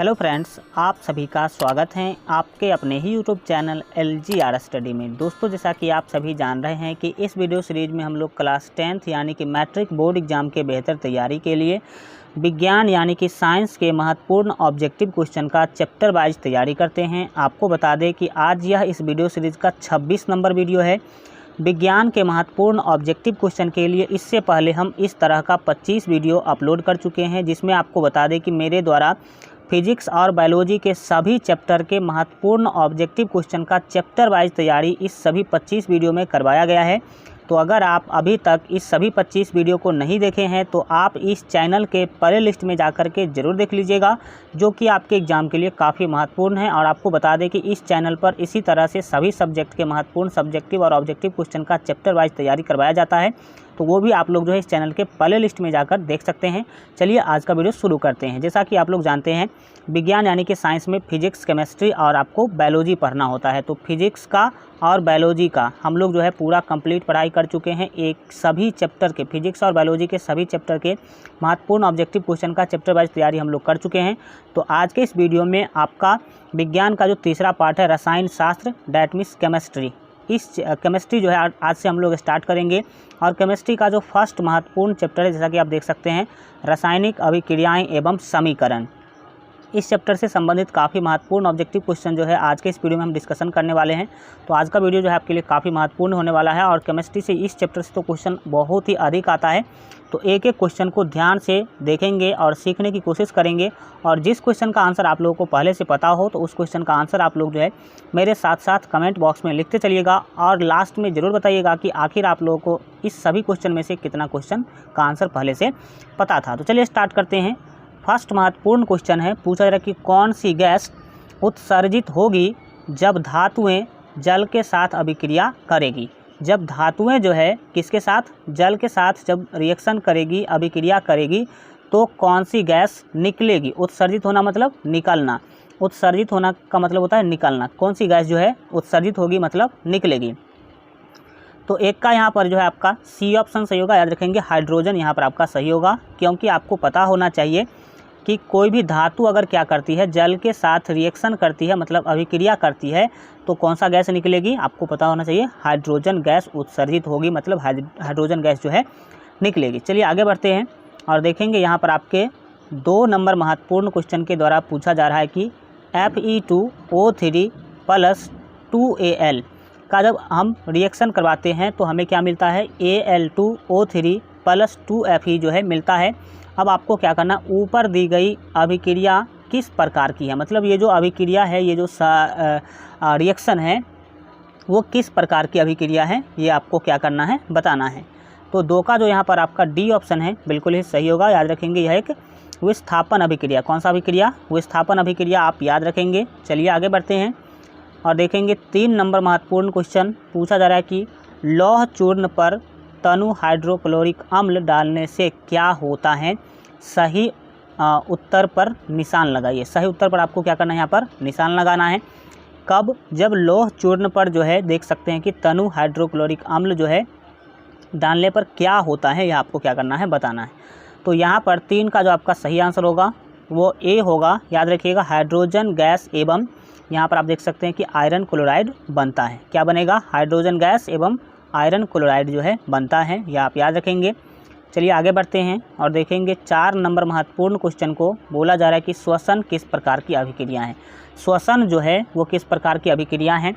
Hello friends, आप सभी का स्वागत है आपके अपने ही यूट्यूब चैनल LGR स्टडी में। दोस्तों, जैसा कि आप सभी जान रहे हैं कि इस वीडियो सीरीज में हम लोग क्लास 10th यानी कि मैट्रिक बोर्ड एग्जाम के बेहतर तैयारी के लिए विज्ञान यानी कि साइंस के महत्वपूर्ण ऑब्जेक्टिव क्वेश्चन का चैप्टर वाइज तैयारी करते हैं। आपको बता दें कि आज यह इस वीडियो सीरीज़ का 26 नंबर वीडियो है। विज्ञान के महत्वपूर्ण ऑब्जेक्टिव क्वेश्चन के लिए इससे पहले हम इस तरह का 25 वीडियो अपलोड कर चुके हैं, जिसमें आपको बता दें कि मेरे द्वारा फिजिक्स और बायोलॉजी के सभी चैप्टर के महत्वपूर्ण ऑब्जेक्टिव क्वेश्चन का चैप्टर वाइज तैयारी इस सभी 25 वीडियो में करवाया गया है। तो अगर आप अभी तक इस सभी 25 वीडियो को नहीं देखे हैं तो आप इस चैनल के प्ले लिस्ट में जाकर के ज़रूर देख लीजिएगा, जो कि आपके एग्ज़ाम के लिए काफ़ी महत्वपूर्ण है। और आपको बता दें कि इस चैनल पर इसी तरह से सभी सब्जेक्ट के महत्वपूर्ण सब्जेक्टिव और ऑब्जेक्टिव क्वेश्चन का चैप्टर वाइज तैयारी करवाया जाता है, तो वो भी आप लोग जो है इस चैनल के प्ले लिस्ट में जाकर देख सकते हैं। चलिए आज का वीडियो शुरू करते हैं। जैसा कि आप लोग जानते हैं, विज्ञान यानी कि साइंस में फिजिक्स, केमिस्ट्री और आपको बायोलॉजी पढ़ना होता है। तो फिजिक्स का और बायोलॉजी का हम लोग जो है पूरा कंप्लीट पढ़ाई कर चुके हैं। एक सभी चैप्टर के फिजिक्स और बायोलॉजी के सभी चैप्टर के महत्वपूर्ण ऑब्जेक्टिव क्वेश्चन का चैप्टर वाइज तैयारी हम लोग कर चुके हैं। तो आज के इस वीडियो में आपका विज्ञान का जो तीसरा पार्ट है रसायन शास्त्र, डैट मीन्स केमिस्ट्री, इस केमिस्ट्री जो है आज से हम लोग स्टार्ट करेंगे। और केमिस्ट्री का जो फर्स्ट महत्वपूर्ण चैप्टर है, जैसा कि आप देख सकते हैं, रासायनिक अभिक्रियाएं एवं समीकरण, इस चैप्टर से संबंधित काफ़ी महत्वपूर्ण ऑब्जेक्टिव क्वेश्चन जो है आज के इस वीडियो में हम डिस्कशन करने वाले हैं। तो आज का वीडियो जो है आपके लिए काफ़ी महत्वपूर्ण होने वाला है। और केमिस्ट्री से इस चैप्टर से तो क्वेश्चन बहुत ही अधिक आता है, तो एक एक क्वेश्चन को ध्यान से देखेंगे और सीखने की कोशिश करेंगे। और जिस क्वेश्चन का आंसर आप लोगों को पहले से पता हो तो उस क्वेश्चन का आंसर आप लोग जो है मेरे साथ साथ कमेंट बॉक्स में लिखते चलिएगा। और लास्ट में ज़रूर बताइएगा कि आखिर आप लोगों को इस सभी क्वेश्चन में से कितना क्वेश्चन का आंसर पहले से पता था। तो चलिए स्टार्ट करते हैं। फर्स्ट महत्वपूर्ण क्वेश्चन है, पूछा जा रहा है कि कौन सी गैस उत्सर्जित होगी जब धातुएं जल के साथ अभिक्रिया करेगी। जब धातुएं जो है किसके साथ, जल के साथ जब रिएक्शन करेगी, अभिक्रिया करेगी, तो कौन सी गैस निकलेगी। उत्सर्जित होना मतलब निकलना, उत्सर्जित होना का मतलब होता है निकलना। कौन सी गैस जो है उत्सर्जित होगी मतलब निकलेगी। तो एक का यहाँ पर जो है आपका सी ऑप्शन सही होगा। याद रखेंगे हाइड्रोजन यहाँ पर आपका सही होगा, क्योंकि आपको पता होना चाहिए कि कोई भी धातु अगर क्या करती है, जल के साथ रिएक्शन करती है मतलब अभिक्रिया करती है, तो कौन सा गैस निकलेगी आपको पता होना चाहिए, हाइड्रोजन गैस उत्सर्जित होगी मतलब हाइड्रोजन गैस जो है निकलेगी। चलिए आगे बढ़ते हैं और देखेंगे यहाँ पर आपके 2 नंबर महत्वपूर्ण क्वेश्चन के द्वारा पूछा जा रहा है कि Fe2O3 + 2Al का जब हम रिएक्शन करवाते हैं तो हमें क्या मिलता है, Al2O3 + 2Fe जो है मिलता है। अब आपको क्या करना, ऊपर दी गई अभिक्रिया किस प्रकार की है, मतलब ये जो अभिक्रिया है, ये जो रिएक्शन है वो किस प्रकार की अभिक्रिया है, ये आपको क्या करना है, बताना है। तो 2 का जो यहाँ पर आपका डी ऑप्शन है बिल्कुल ही सही होगा। याद रखेंगे यह एक विस्थापन अभिक्रिया, कौन सा अभिक्रिया, विस्थापन अभिक्रिया आप याद रखेंगे। चलिए आगे बढ़ते हैं और देखेंगे 3 नंबर महत्वपूर्ण क्वेश्चन पूछा जा रहा है कि लौह चूर्ण पर तनु हाइड्रोक्लोरिक अम्ल डालने से क्या होता है। सही उत्तर पर निशान लगाइए। सही उत्तर पर आपको क्या करना है, यहाँ पर निशान लगाना है। कब, जब लौह चूर्ण पर जो है देख सकते हैं कि तनु हाइड्रोक्लोरिक अम्ल जो है डालने पर क्या होता है, यह आपको क्या करना है, बताना है। तो यहाँ पर 3 का जो आपका सही आंसर होगा वो ए होगा। याद रखिएगा हाइड्रोजन गैस एवं यहाँ पर आप देख सकते हैं कि आयरन क्लोराइड बनता है। क्या बनेगा, हाइड्रोजन गैस एवं आयरन क्लोराइड जो है बनता है, यह आप याद रखेंगे। चलिए आगे बढ़ते हैं और देखेंगे 4 नंबर महत्वपूर्ण क्वेश्चन को बोला जा रहा है कि श्वसन किस प्रकार की अभिक्रिया है। श्वसन जो है वो किस प्रकार की अभिक्रिया है।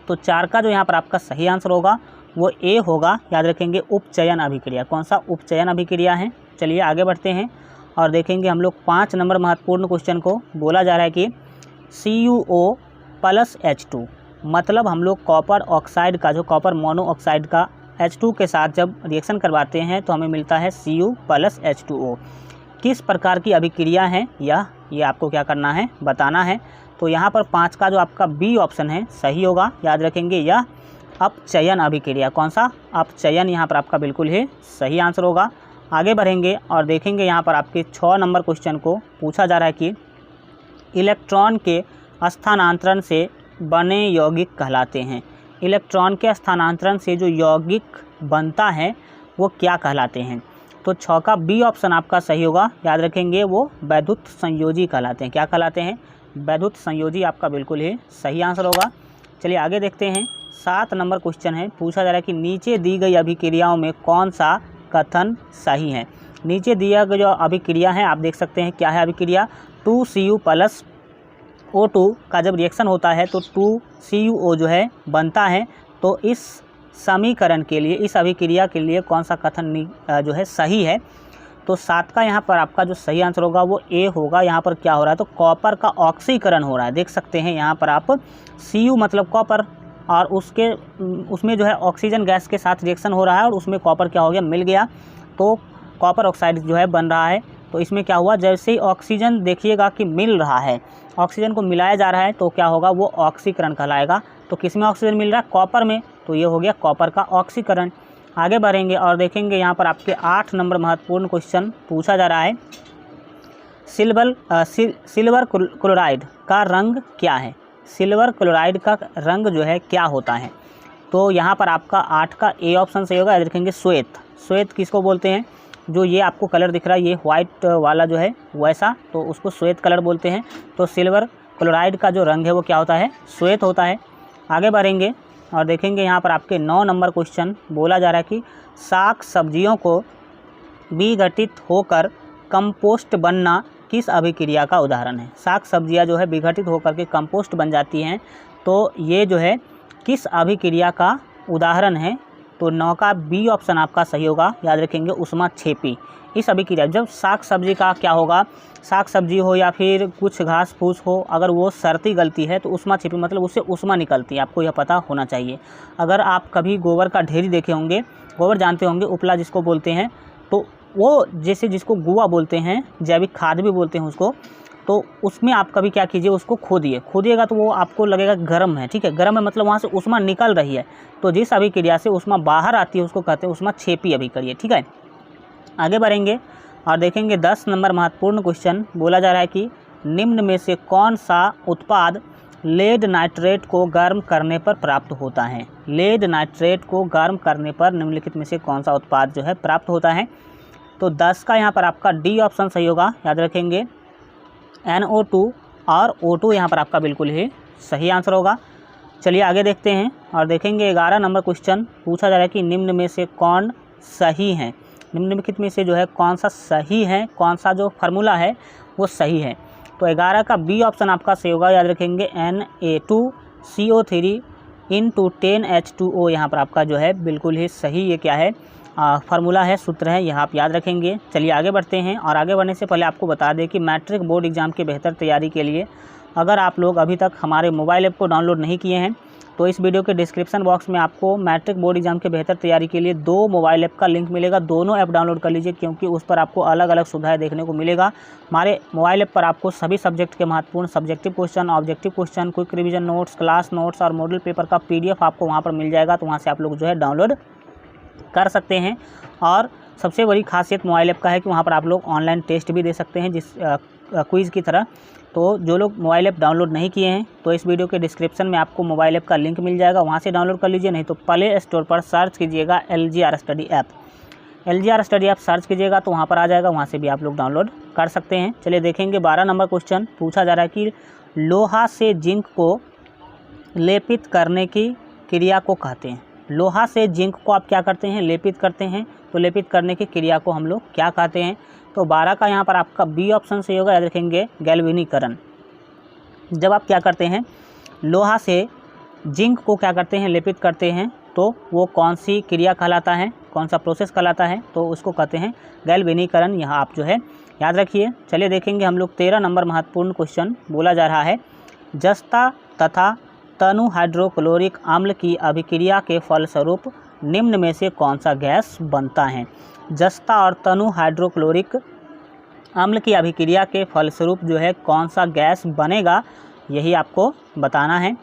तो 4 का जो यहाँ पर आपका सही आंसर होगा वो ए होगा। याद रखेंगे उपचयन अभिक्रिया, कौन सा, उपचयन अभिक्रिया है। चलिए आगे बढ़ते हैं और देखेंगे हम लोग 5 नंबर महत्वपूर्ण क्वेश्चन को बोला जा रहा है कि CuO + H2 मतलब हम लोग कॉपर ऑक्साइड का, जो कॉपर मोनोऑक्साइड का H2 के साथ जब रिएक्शन करवाते हैं तो हमें मिलता है Cu + H2O। किस प्रकार की अभिक्रिया है ये आपको क्या करना है, बताना है। तो यहाँ पर 5 का जो आपका बी ऑप्शन है सही होगा। याद रखेंगे यह अपचयन अभिक्रिया, कौन सा, अपचयन, यहाँ पर आपका बिल्कुल ही सही आंसर होगा। आगे बढ़ेंगे और देखेंगे यहाँ पर आपके 6 नंबर क्वेश्चन को पूछा जा रहा है कि इलेक्ट्रॉन के स्थानांतरण से बने यौगिक कहलाते हैं। इलेक्ट्रॉन के स्थानांतरण से जो यौगिक बनता है वो क्या कहलाते हैं। तो 6 का बी ऑप्शन आपका सही होगा, याद रखेंगे, वो वैद्युत संयोजी कहलाते हैं। क्या कहलाते हैं? वैद्युत संयोजी आपका बिल्कुल ही सही आंसर होगा। चलिए आगे देखते हैं। 7 नंबर क्वेश्चन है, पूछा जा रहा है कि नीचे दी गई अभिक्रियाओं में कौन सा कथन सही है। नीचे दिया गया जो अभिक्रिया है आप देख सकते हैं, क्या है अभिक्रिया? 2Cu प्लस O2 का जब रिएक्शन होता है तो 2CuO जो है बनता है। तो इस समीकरण के लिए, इस अभिक्रिया के लिए कौन सा कथन जो है सही है? तो 7 का यहाँ पर आपका जो सही आंसर होगा वो ए होगा। यहाँ पर क्या हो रहा है? तो कॉपर का ऑक्सीकरण हो रहा है। देख सकते हैं यहाँ पर आप, Cu मतलब कॉपर, और उसमें जो है ऑक्सीजन गैस के साथ रिएक्शन हो रहा है और उसमें कॉपर क्या हो गया? मिल गया, तो कॉपर ऑक्साइड जो है बन रहा है। तो इसमें क्या हुआ? जैसे ही ऑक्सीजन देखिएगा कि मिल रहा है, ऑक्सीजन को मिलाया जा रहा है, तो क्या होगा? वो ऑक्सीकरण कहलाएगा। तो किस में ऑक्सीजन मिल रहा है? कॉपर में, तो ये हो गया कॉपर का ऑक्सीकरण। आगे बढ़ेंगे और देखेंगे यहाँ पर आपके 8 नंबर महत्वपूर्ण क्वेश्चन पूछा जा रहा है। सिल्वर क्लोराइड का रंग क्या है? सिल्वर क्लोराइड का रंग जो है क्या होता है? तो यहाँ पर आपका 8 का ए ऑप्शन सही होगा, याद रखेंगे श्वेत। श्वेत किसको बोलते हैं? जो ये आपको कलर दिख रहा है, ये वाइट वाला जो है वैसा, तो उसको श्वेत कलर बोलते हैं। तो सिल्वर क्लोराइड का जो रंग है वो क्या होता है? श्वेत होता है। आगे बढ़ेंगे और देखेंगे यहाँ पर आपके 9 नंबर क्वेश्चन बोला जा रहा है कि साग सब्जियों को विघटित होकर कंपोस्ट बनना किस अभिक्रिया का उदाहरण है? साग सब्जियाँ जो है विघटित होकर के कंपोस्ट बन जाती हैं, तो ये जो है किस अभिक्रिया का उदाहरण है? तो 9 का बी ऑप्शन आपका सही होगा, याद रखेंगे, ऊष्माक्षेपी। इस अभिक्रिया, जब साग सब्जी का क्या होगा, साग सब्जी हो या फिर कुछ घास फूस हो, अगर वो सड़ती गलती है तो ऊष्माक्षेपी मतलब उससे ऊष्मा निकलती है, आपको यह पता होना चाहिए। अगर आप कभी गोबर का ढेरी देखे होंगे, गोबर जानते होंगे, उपला जिसको बोलते हैं, तो वो जैसे जिसको गुआ बोलते हैं, जैविक खाद भी बोलते हैं उसको, तो उसमें आप कभी क्या कीजिए, उसको खोदिएगा तो वो आपको लगेगा गर्म है, ठीक है, गर्म है मतलब वहाँ से ऊष्मा निकल रही है। तो जिस अभिक्रिया से ऊष्मा बाहर आती है उसको कहते हैं ऊष्माक्षेपी अभिक्रिया, ठीक है। आगे बढ़ेंगे और देखेंगे 10 नंबर महत्वपूर्ण क्वेश्चन बोला जा रहा है कि निम्न में से कौन सा उत्पाद लेड नाइट्रेट को गर्म करने पर प्राप्त होता है? लेड नाइट्रेट को गर्म करने पर निम्नलिखित में से कौन सा उत्पाद जो है प्राप्त होता है? तो 10 का यहाँ पर आपका डी ऑप्शन सही होगा, याद रखेंगे, NO2 और O2 यहाँ पर आपका बिल्कुल ही सही आंसर होगा। चलिए आगे देखते हैं और देखेंगे 11 नंबर क्वेश्चन पूछा जा रहा है कि निम्न में से कौन सही है? निम्नलिखित में से जो है कौन सा सही है, कौन सा जो फार्मूला है वो सही है? तो 11 का बी ऑप्शन आपका सही होगा, याद रखेंगे, Na2CO3 × 10H2O यहाँ पर आपका जो है बिल्कुल ही सही, ये क्या है, फार्मूला है, सूत्र है, यह आप याद रखेंगे। चलिए आगे बढ़ते हैं और आगे बढ़ने से पहले आपको बता दें कि मैट्रिक बोर्ड एग्ज़ाम के बेहतर तैयारी के लिए अगर आप लोग अभी तक हमारे मोबाइल ऐप को डाउनलोड नहीं किए हैं तो इस वीडियो के डिस्क्रिप्शन बॉक्स में आपको मैट्रिक बोर्ड एग्जाम के बेहतर तैयारी के लिए 2 मोबाइल ऐप का लिंक मिलेगा। दोनों ऐप डाउनलोड कर लीजिए क्योंकि उस पर आपको अलग अलग सुविधाएं देखने को मिलेगा। हमारे मोबाइल ऐप पर आपको सभी सब्जेक्ट के महत्वपूर्ण subjective question, objective question, quick revision notes, class notes और मॉडल पेपर का PDF आपको वहाँ पर मिल जाएगा। तो वहाँ से आप लोग जो है डाउनलोड कर सकते हैं। और सबसे बड़ी खासियत मोबाइल ऐप का है कि वहाँ पर आप लोग ऑनलाइन टेस्ट भी दे सकते हैं, जिस क्विज़ की तरह। तो जो लोग मोबाइल ऐप डाउनलोड नहीं किए हैं तो इस वीडियो के डिस्क्रिप्शन में आपको मोबाइल ऐप का लिंक मिल जाएगा, वहाँ से डाउनलोड कर लीजिए। नहीं तो प्ले स्टोर पर सर्च कीजिएगा LGR study app, LGR study app search कीजिएगा तो वहाँ पर आ जाएगा, वहाँ से भी आप लोग डाउनलोड कर सकते हैं। चलिए देखेंगे 12 नंबर क्वेश्चन पूछा जा रहा है कि लोहा से जिंक को लेपित करने की क्रिया को कहते हैं। लोहा से जिंक को आप क्या करते हैं, लेपित करते हैं। तो लेपित करने की क्रिया को हम लोग क्या कहते हैं? तो 12 का यहाँ पर आपका बी ऑप्शन सही होगा, याद रखेंगे, गैल्वेनीकरण। जब आप क्या करते हैं, लोहा से जिंक को क्या करते हैं, लेपित करते हैं, तो वो कौन सी क्रिया कहलाता है, कौन सा प्रोसेस कहलाता है? तो उसको कहते हैं गैल्वेनीकरण। यहाँ आप जो है याद रखिए। चलिए देखेंगे हम लोग 13 नंबर महत्वपूर्ण क्वेश्चन बोला जा रहा है, जस्ता तथा तनु हाइड्रोक्लोरिक अम्ल की अभिक्रिया के फलस्वरूप निम्न में से कौन सा गैस बनता है? जस्ता और तनु हाइड्रोक्लोरिक अम्ल की अभिक्रिया के फलस्वरूप जो है कौन सा गैस बनेगा, यही आपको बताना है।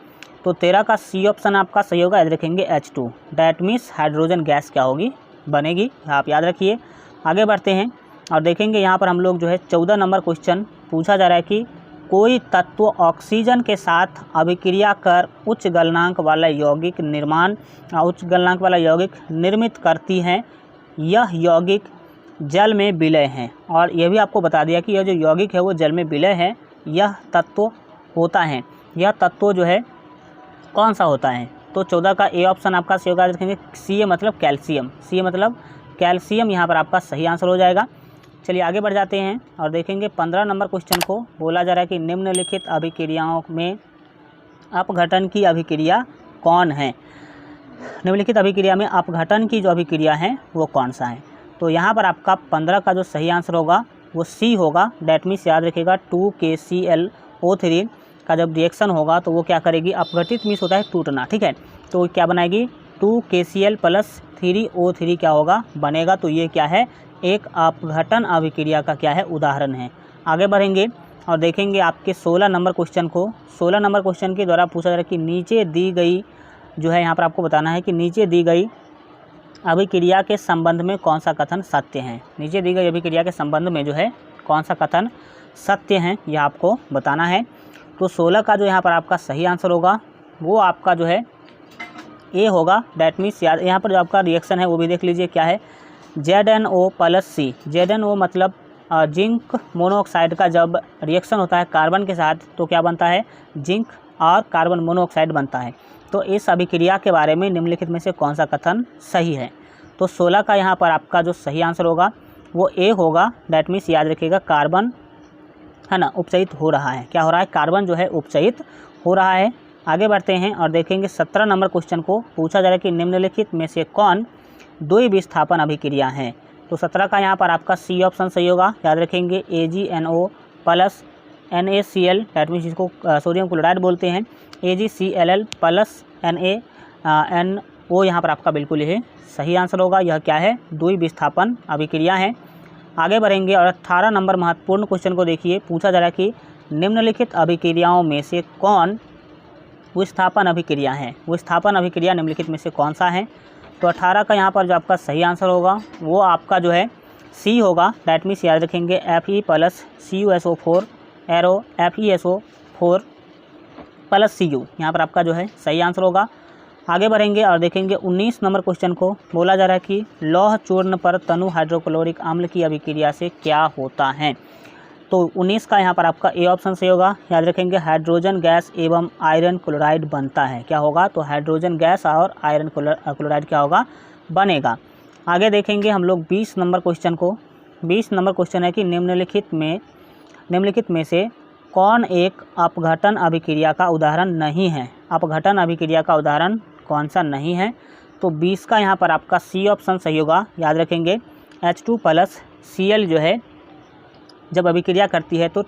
तो 13 का सी ऑप्शन आपका सही होगा, याद रखेंगे, H2। That means hydrogen gas क्या होगी, बनेगी, आप याद रखिए। आगे बढ़ते हैं और देखेंगे यहाँ पर हम लोग जो है 14 नंबर क्वेश्चन पूछा जा रहा है कि कोई तत्व ऑक्सीजन के साथ अभिक्रिया कर उच्च गलनांक वाला यौगिक निर्मित करती हैं। यह यौगिक जल में विलय हैं। और यह भी आपको बता दिया कि यह जो यौगिक है वो जल में विलय है, यह तत्व होता है। यह तत्व जो है कौन सा होता है? तो 14 का ए ऑप्शन आपका सही होगा। देखेंगे सी मतलब कैल्शियम, सी मतलब कैल्शियम यहाँ पर आपका सही आंसर हो जाएगा। चलिए आगे बढ़ जाते हैं और देखेंगे 15 नंबर क्वेश्चन को। बोला जा रहा है कि निम्नलिखित अभिक्रियाओं में अपघटन की अभिक्रिया कौन है? निम्नलिखित अभिक्रिया में अपघटन की जो अभिक्रिया है वो कौन सा है? तो यहाँ पर आपका 15 का जो सही आंसर होगा वो सी होगा। डैट मीन्स याद रखिएगा 2KClO3 का जब रिएक्शन होगा तो वो क्या करेगी? अपघटित मीन्स होता है टूटना, ठीक है। तो क्या बनाएगी? 2KCl + 3O3 क्या होगा? बनेगा। तो ये क्या है? एक अपघटन अभिक्रिया का क्या है? उदाहरण है। आगे बढ़ेंगे और देखेंगे आपके 16 नंबर क्वेश्चन को। 16 नंबर क्वेश्चन के द्वारा पूछा जा रहा है कि नीचे दी गई जो है, यहाँ पर आपको बताना है कि नीचे दी गई अभिक्रिया के संबंध में कौन सा कथन सत्य है। नीचे दी गई अभिक्रिया के संबंध में जो है कौन सा कथन सत्य है, यह आपको बताना है। तो 16 का जो यहाँ पर आपका सही आंसर होगा वो आपका जो है ए होगा। डैट मीन्स याद, यहाँ पर जो आपका रिएक्शन है वो भी देख लीजिए क्या है? ZnO + C। ZnO मतलब जिंक मोनोऑक्साइड का जब रिएक्शन होता है कार्बन के साथ तो क्या बनता है? जिंक और कार्बन मोनोऑक्साइड बनता है। तो इस अभिक्रिया के बारे में निम्नलिखित में से कौन सा कथन सही है? तो 16 का यहाँ पर आपका जो सही आंसर होगा वो ए होगा। डैट मीन्स याद रखिएगा कार्बन है ना उपचयित हो रहा है। क्या हो रहा है? कार्बन जो है उपचयित हो रहा है। आगे बढ़ते हैं और देखेंगे 17 नंबर क्वेश्चन को। पूछा जा रहा है कि निम्नलिखित में से कौन द्विविस्थापन अभिक्रिया है? तो 17 का यहाँ पर आपका सी ऑप्शन सही होगा। याद रखेंगे AgNO + NaCl, डैट मीन्स इसको सोडियम क्लोराइड बोलते हैं। AgCl + NaNO यहाँ पर आपका बिल्कुल ये सही आंसर होगा। यह क्या है? द्विविस्थापन अभिक्रिया है। आगे बढ़ेंगे और 18 नंबर महत्वपूर्ण क्वेश्चन को देखिए। पूछा जा रहा है कि निम्नलिखित अभिक्रियाओं में से कौन विस्थापन अभिक्रिया है? विस्थापन अभिक्रिया निम्नलिखित में से कौन सा है? तो 18 का यहाँ पर जो आपका सही आंसर होगा वो आपका जो है सी होगा। डैट मीन्स याद रखेंगे Fe + CuSO4 arrow FeSO4 + Cu, यहाँ पर आपका जो है सही आंसर होगा। आगे बढ़ेंगे और देखेंगे 19 नंबर क्वेश्चन को। बोला जा रहा है कि लौह चूर्ण पर तनु हाइड्रोक्लोरिक अम्ल की अभिक्रिया से क्या होता है? तो 19 का यहाँ पर आपका ए ऑप्शन सही होगा। याद रखेंगे हाइड्रोजन गैस एवं आयरन क्लोराइड बनता है। क्या होगा? तो हाइड्रोजन गैस और आयरन क्लोराइड क्या होगा? बनेगा। आगे देखेंगे हम लोग 20 नंबर क्वेश्चन को। 20 नंबर क्वेश्चन है कि निम्नलिखित में से कौन एक अपघटन अभिक्रिया का उदाहरण नहीं है? अपघटन अभिक्रिया का उदाहरण कौन सा नहीं है? तो 20 का यहाँ पर आपका सी ऑप्शन सही होगा। याद रखेंगे H2 + Cl जो है जब अभिक्रिया करती है तो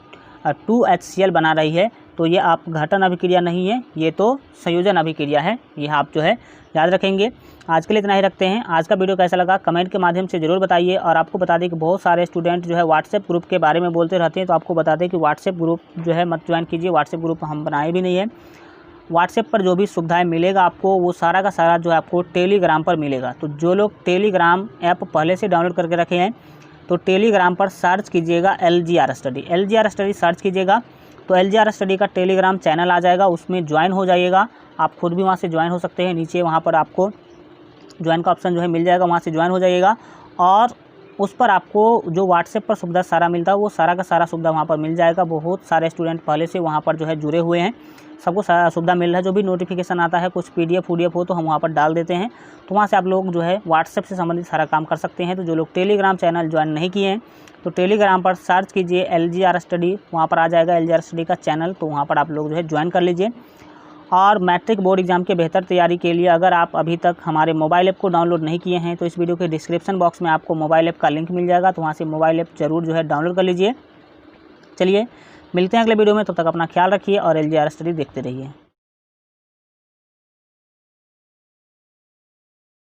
2HCl बना रही है, तो ये अपघटन अभिक्रिया नहीं है, ये तो संयोजन अभिक्रिया है। यह आप जो है याद रखेंगे। आज के लिए इतना ही रखते हैं। आज का वीडियो कैसा लगा कमेंट के माध्यम से ज़रूर बताइए। और आपको बता दें कि बहुत सारे स्टूडेंट जो है व्हाट्सएप ग्रुप के बारे में बोलते रहते हैं, तो आपको बता दें कि व्हाट्सएप ग्रुप जो है मत ज्वाइन कीजिए। व्हाट्सएप ग्रुप हम बनाए भी नहीं है। व्हाट्सएप पर जो भी सुविधाएं मिलेगा आपको वो सारा का सारा जो है आपको टेलीग्राम पर मिलेगा। तो जो लोग टेलीग्राम ऐप पहले से डाउनलोड करके रखे हैं तो टेलीग्राम पर सर्च कीजिएगा LGR study. LGR study search कीजिएगा तो LGR स्टडी का टेलीग्राम चैनल आ जाएगा, उसमें ज्वाइन हो जाइएगा। आप खुद भी वहाँ से ज्वाइन हो सकते हैं। नीचे वहाँ पर आपको ज्वाइन का ऑप्शन जो है मिल जाएगा, वहाँ से ज्वाइन हो जाइएगा। और उस पर आपको जो व्हाट्सएप पर सुविधा सारा मिलता है वो सारा का सारा सुविधा वहाँ पर मिल जाएगा। बहुत सारे स्टूडेंट पहले से वहाँ पर जो है जुड़े हुए हैं, सबको सारा सुविधा मिल रहा है। जो भी नोटिफिकेशन आता है, कुछ PDF हो तो हम वहाँ पर डाल देते हैं, तो वहाँ से आप लोग जो है व्हाट्सएप से संबंधित सारा काम कर सकते हैं। तो जो लोग टेलीग्राम चैनल ज्वाइन नहीं किए हैं तो टेलीग्राम पर सर्च कीजिए LGR स्टडी, वहाँ पर आ जाएगा LGR स्टडी का चैनल, तो वहाँ पर आप लोग जो है ज्वाइन कर लीजिए। और मैट्रिक बोर्ड एग्जाम के बेहतर तैयारी के लिए अगर आप अभी तक हमारे मोबाइल ऐप को डाउनलोड नहीं किए हैं तो इस वीडियो के डिस्क्रिप्शन बॉक्स में आपको मोबाइल ऐप का लिंक मिल जाएगा, तो वहाँ से मोबाइल ऐप जरूर जो है डाउनलोड कर लीजिए। चलिए मिलते हैं अगले वीडियो में, तब तक अपना ख्याल रखिए और LGR स्टडी देखते रहिए।